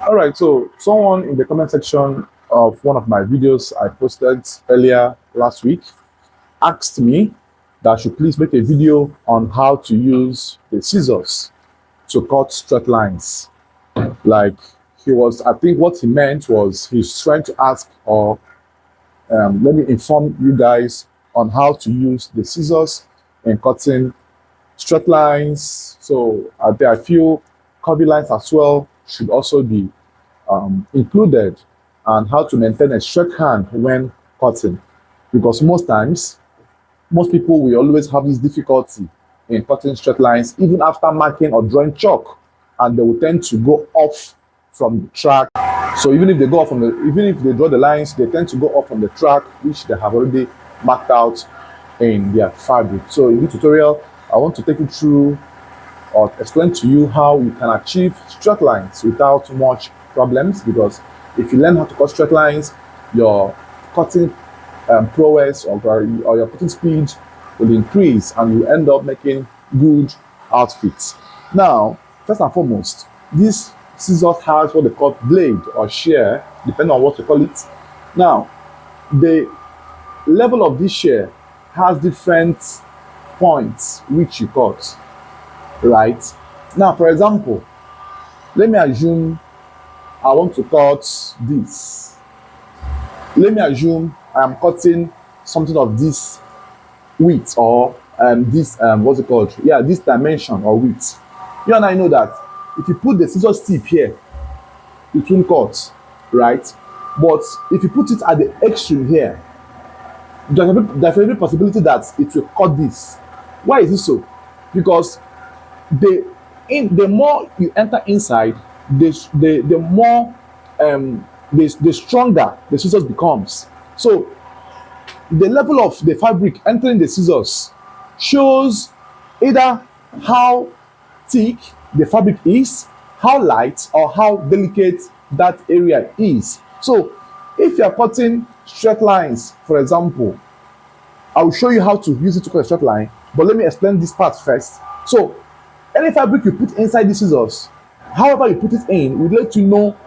All right, so someone in the comment section of one of my videos I posted earlier last week asked me that I should please make a video on how to use the scissors to cut straight lines. Like I think what he meant was he's trying to ask, or let me inform you guys on how to use the scissors in cutting straight lines. So I feel curvy lines as well should also be included, and how to maintain a straight hand when cutting, because most people will always have this difficulty in cutting straight lines even after marking or drawing chalk, and they will tend to go off from the track. So even if they draw the lines, they tend to go off from the track which they have already marked out in their fabric. So in this tutorial, I want to take you through or explain to you how you can achieve straight lines without much problems, because if you learn how to cut straight lines, your cutting prowess or your cutting speed will increase, and you end up making good outfits. Now, first and foremost, this scissors has what they call blade or shear, depending on what you call it. Now, the level of this shear has different points which you cut, right? Now, for example, let me assume I want to cut this. Let me assume I am cutting something of this width, or this what's it called? Yeah, this dimension or width. You and I know that if you put the scissors tip here, it won't cut, right? But if you put it at the extreme here, there's every possibility that it will cut this. Why is this so? Because the more you enter inside, the more the stronger the scissors becomes. So the level of the fabric entering the scissors shows either how thick the fabric is, how light or how delicate that area is. So if you are cutting straight lines, for example, I will show you how to use it to cut a straight line, but let me explain this part first. So any fabric you put inside the scissors, however you put it in, will let you know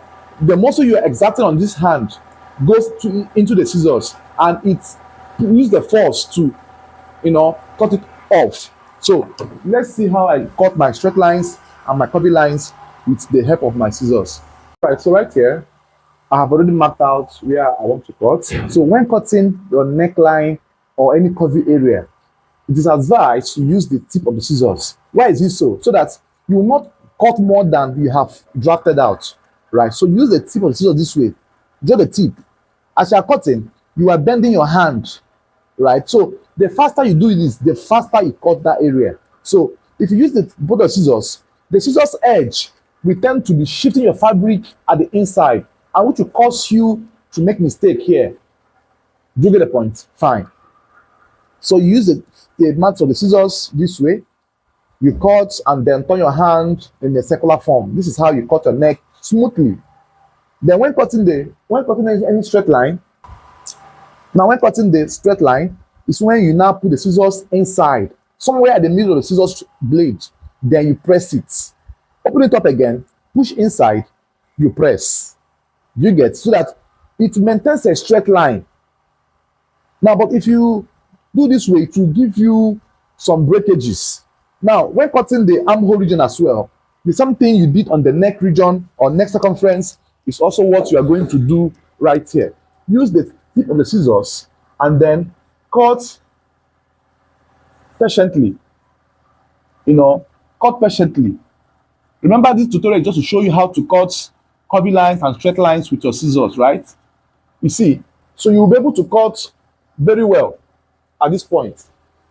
the muscle you are exerting on this hand goes into the scissors, and it use the force to cut it off. So let's see how I cut my straight lines and my curvy lines with the help of my scissors. Right, so right here I have already marked out where I want to cut. So when cutting your neckline or any curvy area, it is advised to use the tip of the scissors. Why is this so? So that you will not cut more than you have drafted out, right? So use the tip of the scissors this way. Draw the tip. As you are cutting, you are bending your hand, right? So the faster you do this, the faster you cut that area. So if you use both the scissors edge will tend to be shifting your fabric at the inside, and which will cause you to make mistake here. Do you get the point? Fine. So you use the mats of the scissors this way. You cut and then turn your hand in a circular form. This is how you cut your neck smoothly. Then when cutting any straight line, when cutting the straight line is when you now put the scissors inside, somewhere at the middle of the scissors blade. Then you press it. Open it up again, push inside, you press. You get, so that it maintains a straight line. Now, but if you do this way, it will give you some breakages. Now, when cutting the armhole region as well, the same thing you did on the neck region or neck circumference is also what you are going to do right here. Use the tip of the scissors and then cut patiently. Cut patiently. Remember, this tutorial is just to show you how to cut curvy lines and straight lines with your scissors, right? You see, so you will be able to cut very well at this point.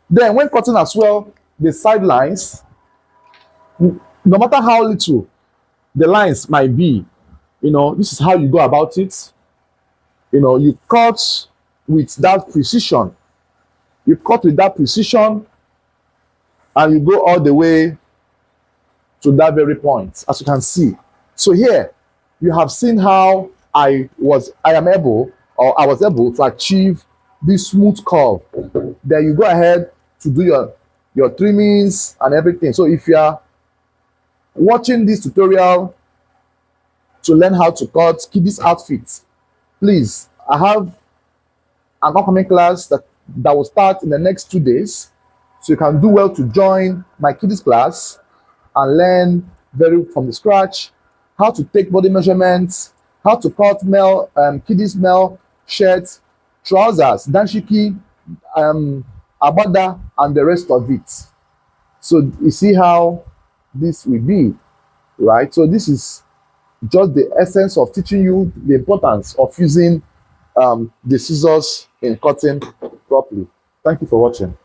Then when cutting as well, the side lines, no matter how little the lines might be, this is how you go about it. You cut with that precision. You cut with that precision, and you go all the way to that very point, as you can see. So here you have seen how I was able to achieve this smooth curve. Then you go ahead to do your trimmings and everything. So if you are watching this tutorial to learn how to cut kiddies outfits, please, I have an upcoming class that will start in the next 2 days. So you can do well to join my kiddies class and learn very from the scratch how to take body measurements, how to cut male kiddies male shirts, trousers, danshiki, abada, and the rest of it. So you see how this will be, right? So this is just the essence of teaching you the importance of using the scissors in cutting properly. Thank you for watching.